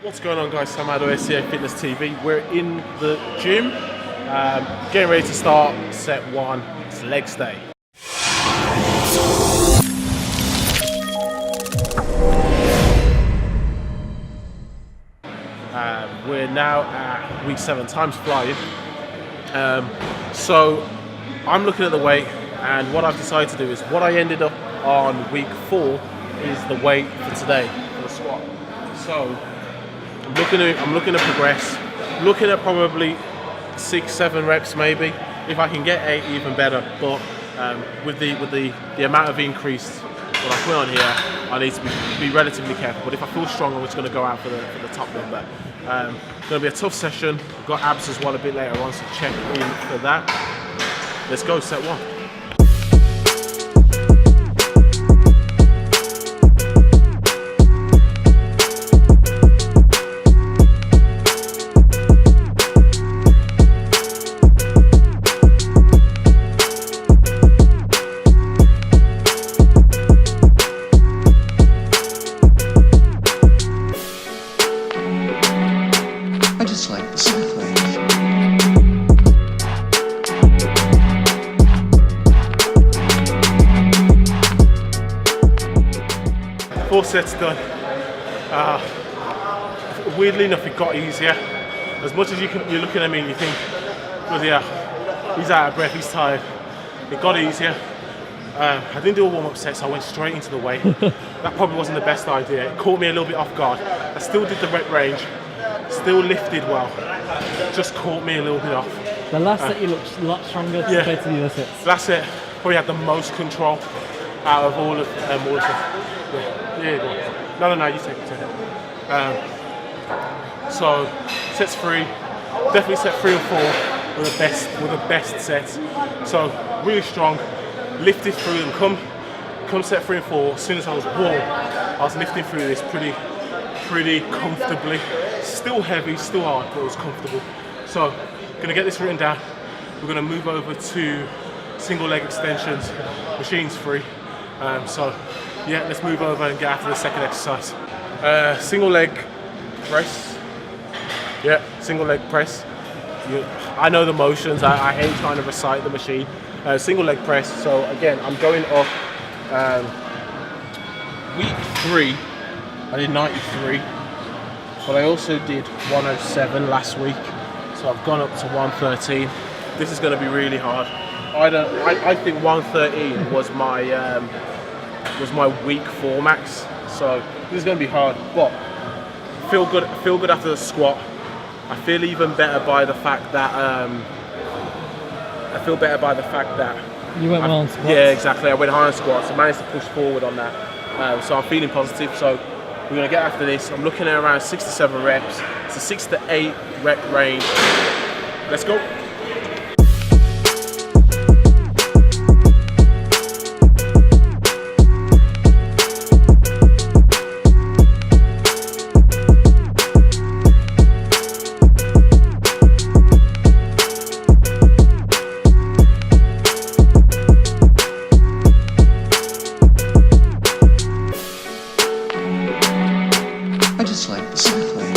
What's going on, guys? Sam Addo, SCA Fitness TV. We're in the gym, getting ready to start set one. It's legs day. We're now at week 7, time's flying. So I'm looking at the weight, and what I've decided to do is what I ended up on week 4 is the weight for today for the squat. So I'm looking to progress, looking at probably 6-7 reps maybe. If I can get 8, even better. But with the amount of increase what I put on here, I need to be relatively careful. But if I feel strong, I'm just going to go out for the top number. Going to be a tough session. I've got abs as well a bit later on, so check in for that. Let's go, set 1. I just like the cycling. 4 sets done. Weirdly enough, it got easier. As much as you're looking at me and you think, well, yeah, he's out of breath, he's tired. It got easier. I didn't do a warm-up set, so I went straight into the weight. That probably wasn't the best idea. It caught me a little bit off guard. I still did the rep range. Still lifted well, just caught me a little bit off. The last set you looked a lot stronger compared to the other sets. Last set probably had the most control out of all of them. No, you take it. So sets 3, definitely set 3 and 4 were the best sets. So really strong, lifted through them. Come set 3 and 4. As soon as I was warm, I was lifting through this pretty comfortably. Still heavy, still hard, but it was comfortable. So, gonna get this written down. We're gonna move over to single leg extensions, machines free. So, yeah, let's move over and get after the second exercise. Single leg press. Yeah, single leg press. I know the motions. I hate trying to recite the machine. Single leg press. So again, I'm going up. Week 3, I did 93. But I also did 107 last week, so I've gone up to 113. This is going to be really hard. I think 113 was my week 4 max, so this is going to be hard. But feel good after the squat. I feel even better by the fact that You went well on squats. Yeah, exactly. I went high on squats. I managed to push forward on that, so I'm feeling positive. So we're going to get after this. I'm looking at around 6 to 7 reps. It's a 6 to 8 rep range. Let's go. I just like the cycling.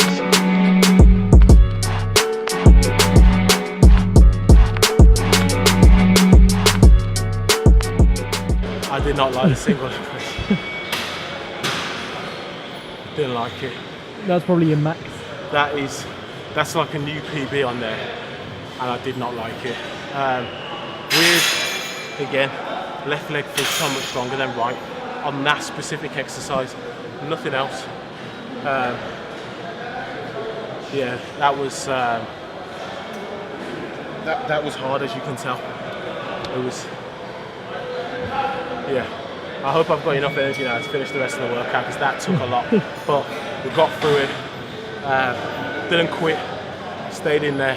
I did not like the single leg press. Didn't like it. That's probably your max. That's like a new PB on there, and I did not like it. Weird, again, left leg feels so much stronger than right on that specific exercise. Nothing else. Yeah, that was that was hard, as you can tell. It was. Yeah, I hope I've got enough energy now to finish the rest of the workout, because that took a lot. But we got through it. Didn't quit. Stayed in there,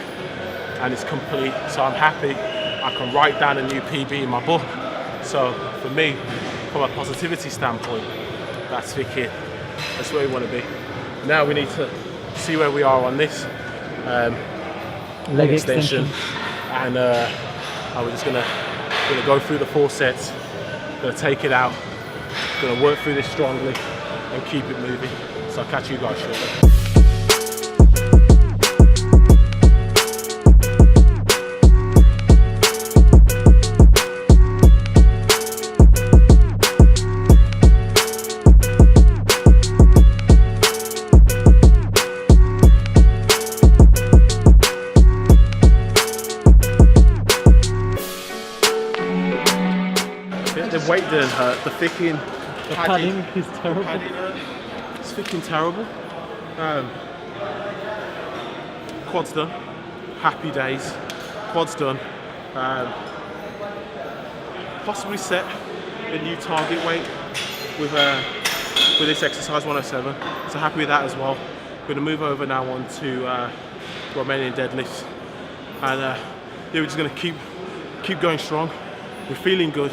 and it's complete. So I'm happy. I can write down a new PB in my book. So for me, from a positivity standpoint, that's wicked. That's where we want to be. Now we need to see where we are on this leg extension. And we're just gonna go through the 4 sets. Gonna take it out. Gonna work through this strongly and keep it moving. So I'll catch you guys shortly. weight didn't hurt. The thickening, The padding is terrible. It's freaking terrible. Quad's done. Happy days. Quad's done. Possibly set a new target weight with this exercise 107. So happy with that as well. We're gonna move over now on to Romanian deadlifts, and yeah, we're just gonna keep going strong. We're feeling good.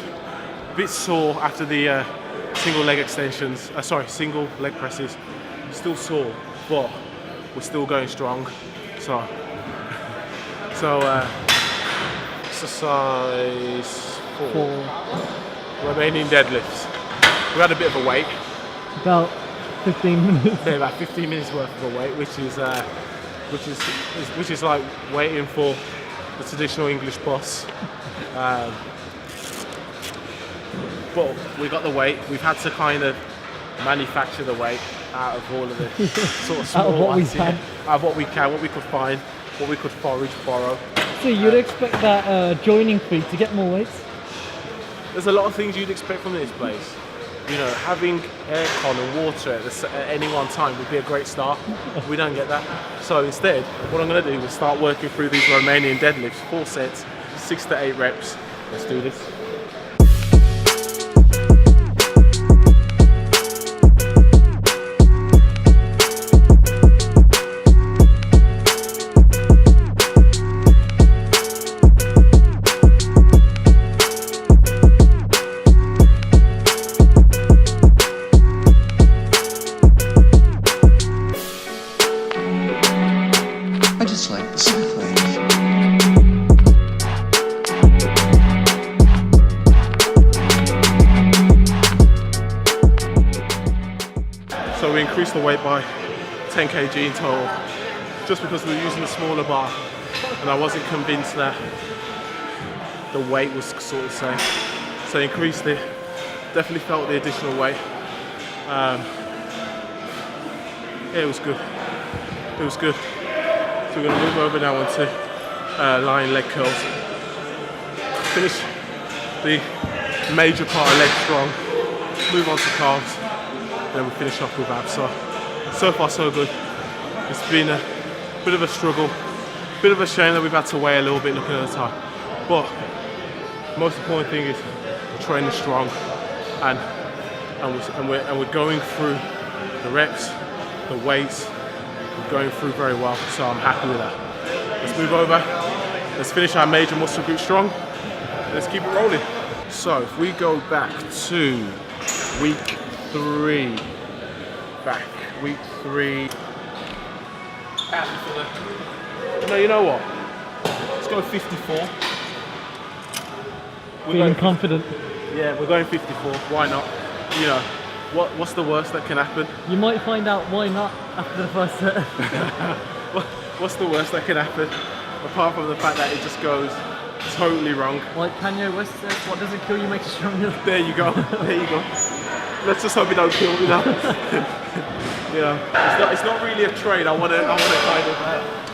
A bit sore after the single leg extensions. Single leg presses. Still sore, but we're still going strong. So exercise 4. Romanian deadlifts. We had a bit of a wait. About 15 minutes. Yeah, about 15 minutes worth of a wait, which is like waiting for the traditional English bus. But we got the weight. We've had to kind of manufacture the weight out of all of the sort of small Out of what we ones, can. out of what we can, what we could find, what we could forage, borrow. So you'd expect that joining fee to get more weights? There's a lot of things you'd expect from this place. You know, having aircon and water at any one time would be a great start. We don't get that. So instead, what I'm going to do is start working through these Romanian deadlifts, 4 sets, 6 to 8 reps. Let's do this. I just like the cycling. So we increased the weight by 10 kg in total, just because we were using a smaller bar, and I wasn't convinced that the weight was sort of the same. So I increased it, definitely felt the additional weight. Yeah, it was good. It was good. So we're going to move over now onto lying leg curls. Finish the major part of leg strong, move on to calves, and then we finish off with abs. So far so good. It's been a bit of a struggle, bit of a shame that we've had to weigh a little bit looking at the time. But most important thing is we're training strong, and we're going through the reps, the weights. We're going through very well, so I'm happy with that. Let's move over. Let's finish our major muscle group strong. Let's keep it rolling. So if we go back to week 3, week 3. No, you know what? Let's go 54. Feeling confident. Yeah, we're going 54. Why not? You know, what's the worst that can happen? You might find out why not after the first set. What's the worst that can happen? Apart from the fact that it just goes totally wrong. Like Kanye West says, what doesn't kill you makes you stronger. There you go. There you go. Let's just hope it don't kill me now. You know, it's not really a trade. I want to kind of.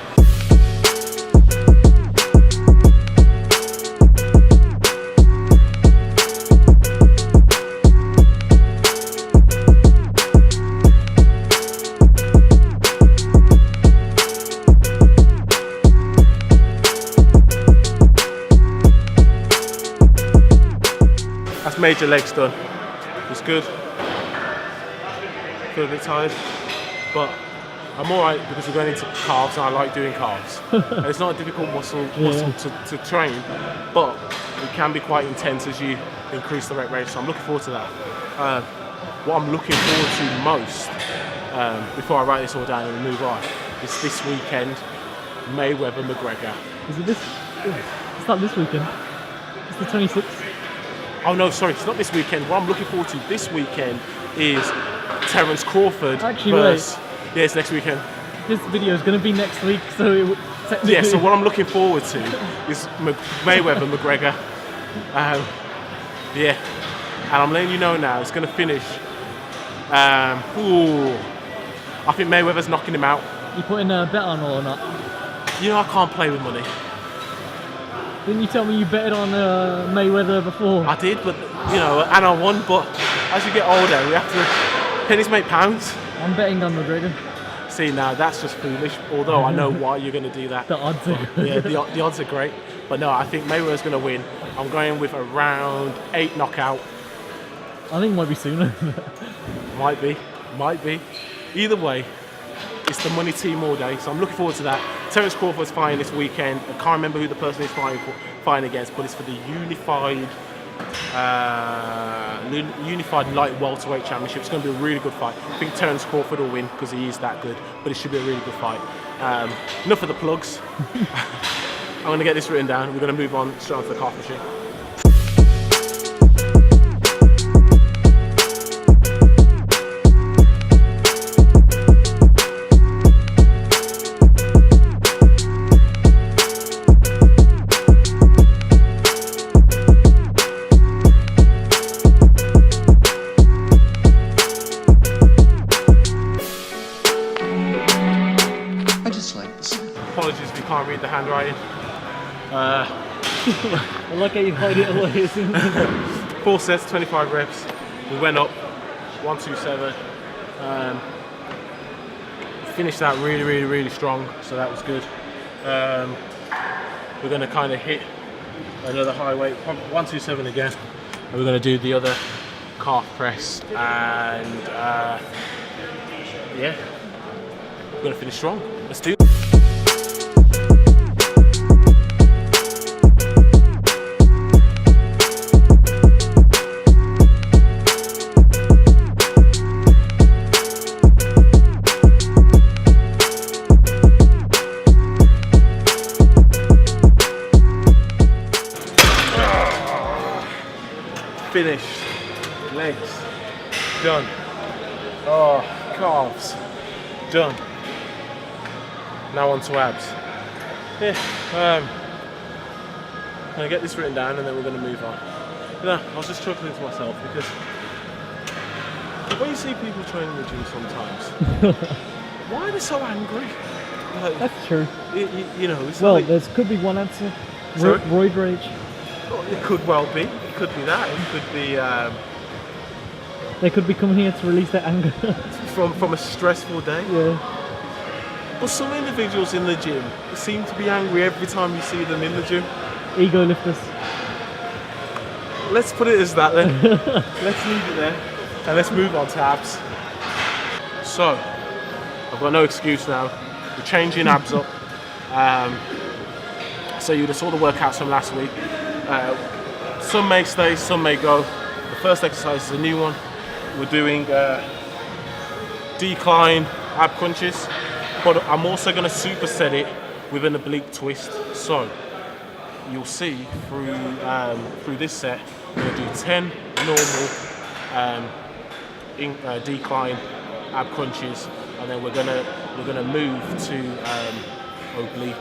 That's major legs done. It's good. Feel a bit tired, but I'm alright because we're going into calves and I like doing calves. And it's not a difficult muscle to train, but it can be quite intense as you increase the rep range. So I'm looking forward to that. What I'm looking forward to most, before I write this all down and move on, is this weekend, Mayweather-McGregor. Is it this? It's not this weekend. It's the 26th. Oh no, sorry, it's not this weekend. What I'm looking forward to this weekend is Terence Crawford versus... Yeah, it's next weekend. This video is going to be next week, so it would technically... Yeah, so what I'm looking forward to is Mayweather-McGregor. Yeah, and I'm letting you know now, it's going to finish... I think Mayweather's knocking him out. You putting a bet on or not? You know I can't play with money. Didn't you tell me you betted on Mayweather before? I did, but you know, and I won. But as you get older, we have to pennies make pounds. I'm betting on McGregor. See, now that's just foolish. Although I know why you're going to do that. The odds are good. Yeah, the odds are great. But no, I think Mayweather's going to win. I'm going with a round 8 knockout. I think it might be sooner. Might be. Either way, it's the money team all day, so I'm looking forward to that. Terence Crawford's fighting this weekend. I can't remember who the person is fighting against, but it's for the unified light welterweight championship. It's going to be a really good fight. I think Terence Crawford will win because he is that good, but it should be a really good fight. Enough of the plugs. I'm going to get this written down. We're going to move on straight onto the calf machine. Apologies if you can't read the handwriting. I like how you hide it away. 4 sets, 25 reps. We went up 127. Finished that really strong, so that was good. We're going to kind of hit another high weight, 127 again, and we're going to do the other calf press, and yeah, we're going to finish strong. Let's do it. Finished. Legs. Done. Oh, calves. Done. Now on to abs. Yeah, I'm going to get this written down and then we're going to move on. You know, I was just chuckling to myself because when you see people training in the gym sometimes, why are they so angry? Like, That's true. You know, it's Well, like, there could be one answer. Sorry? Roid rage. It could well be. It could be that. It could be They could be coming here to release their anger. from a stressful day. Yeah. But some individuals in the gym seem to be angry every time you see them in the gym. Ego lifters. Let's put it as that then. Let's leave it there. And let's move on to abs. So, I've got no excuse now. We're changing abs up. So you just saw the workouts from last week. Some may stay, some may go. The first exercise is a new one. We're doing decline ab crunches, but I'm also going to superset it with an oblique twist. So you'll see through this set, we're going to do 10 normal decline ab crunches, and then we're gonna move to oblique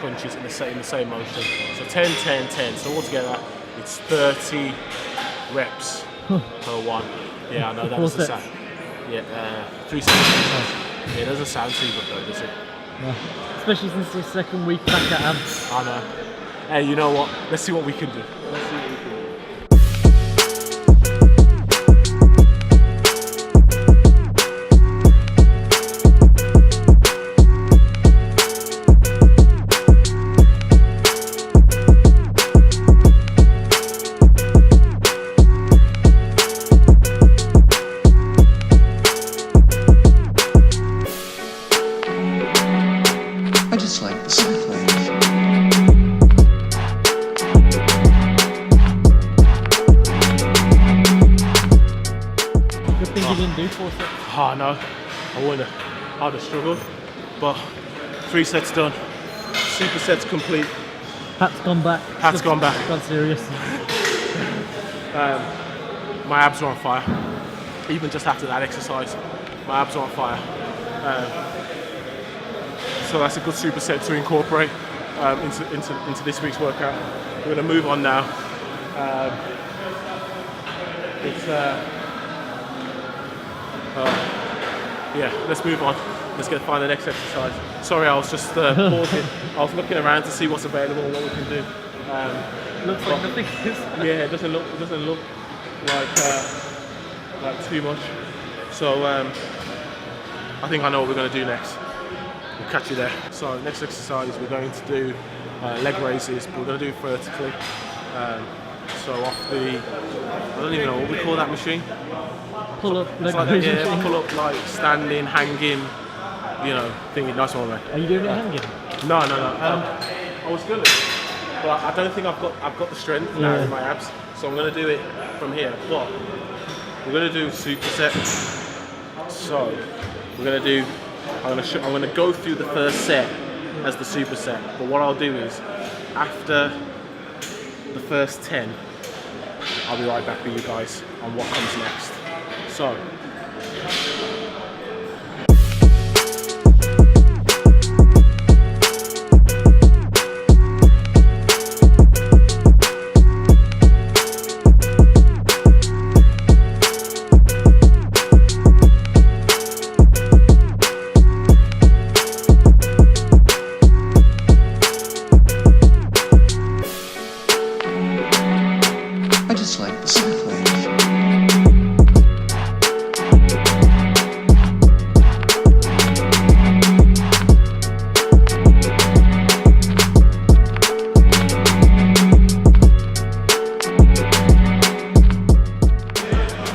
crunches in the same motion. So 10, 10, 10. So altogether, it's 30 reps per one. Yeah, I know that doesn't sound. Yeah, 3 sets. Yeah, it doesn't sound too good though, does it? Yeah. Especially since the second week back at abs. I know. Hey, you know what? Let's see what we can do. Let's see what we can do. I just like the simple. Good thing you didn't do 4 sets. Oh no, I'd have struggled. But 3 sets done. Supersets complete. Hat's gone back. Hat's gone back. Got serious. My abs are on fire. Even just after that exercise, my abs are on fire. So that's a good superset to incorporate into this week's workout. We're going to move on now. Yeah, let's move on. Let's find the next exercise. Sorry, I was just pausing. I was looking around to see what's available and what we can do. Looks like nothing is. Yeah, it doesn't look like too much. So I think I know what we're going to do next. We'll catch you there. So next exercise we're going to do leg raises, but we're going to do it vertically. So off the, I don't even know what we call that machine. Pull up, leg Like raise that, machine. pull up, like standing, hanging, you know, thinking. Nice one, mate. Are you doing it hanging? No. I was gonna, but I don't think I've got the strength now in my abs. So I'm gonna do it from here. But we're gonna do superset. So we're gonna do. I'm gonna go through the first set as the superset. But what I'll do is after the first 10, I'll be right back with you guys on what comes next. So. I just like the simple ways.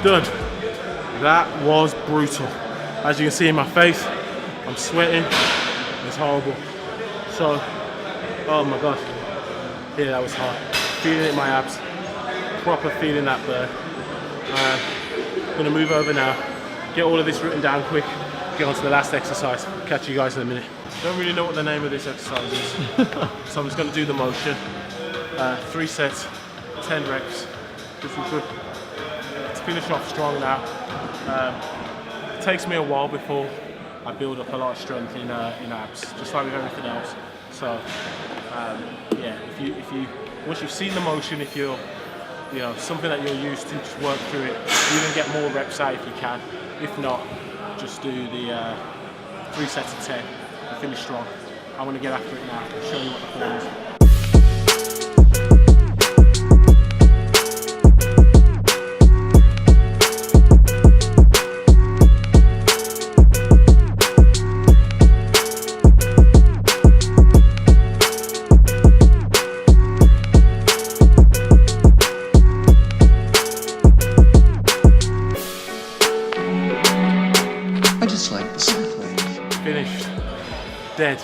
Done. That was brutal. As you can see in my face, I'm sweating. It's horrible. So, oh my god. Yeah, that was hard. Feeling it in my abs. Proper feeling that burn. I'm gonna move over now, get all of this written down quick, get on to the last exercise. Catch you guys in a minute. Don't really know what the name of this exercise is, so I'm just gonna do the motion. 3 sets, 10 reps. This is good. To finish off strong now. It takes me a while before I build up a lot of strength in abs, just like with everything else. So yeah, if you once you've seen the motion, if you're something that you're used to, just work through it. Even get more reps out if you can. If not, just do the 3 sets of 10 and finish strong. I'm going to get after it now and show you what the form is. I just like the simple ways. Finished. Dead.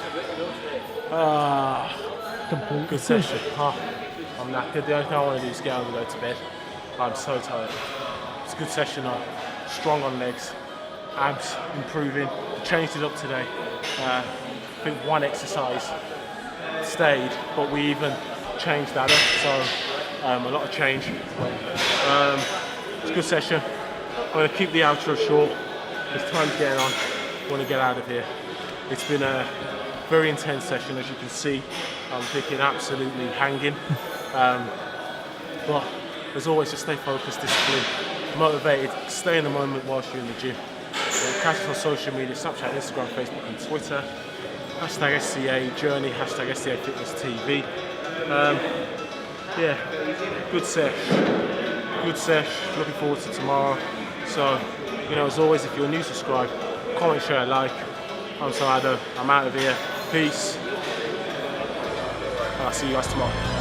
Complete. Good session. I'm knackered. The only thing I want to do is get home and go to bed. I'm so tired. It's a good session though. Strong on legs. Abs improving. Changed it up today. I think one exercise stayed, but we even changed that up. So a lot of change. It's a good session. I'm going to keep the outro short. It's time to get on. I want to get out of here. It's been a very intense session, as you can see. I'm thinking absolutely hanging. But as always, just stay focused, disciplined, motivated, stay in the moment whilst you're in the gym. Catch us on social media, Snapchat, Instagram, Facebook and Twitter. Hashtag SCA Journey, hashtag SCA Fitness TV. Yeah, good sesh. Good sesh. Looking forward to tomorrow. So, as always, if you're new, subscribe, comment, share, like. I'm Salado. I'm out of here. Peace. I'll see you guys tomorrow.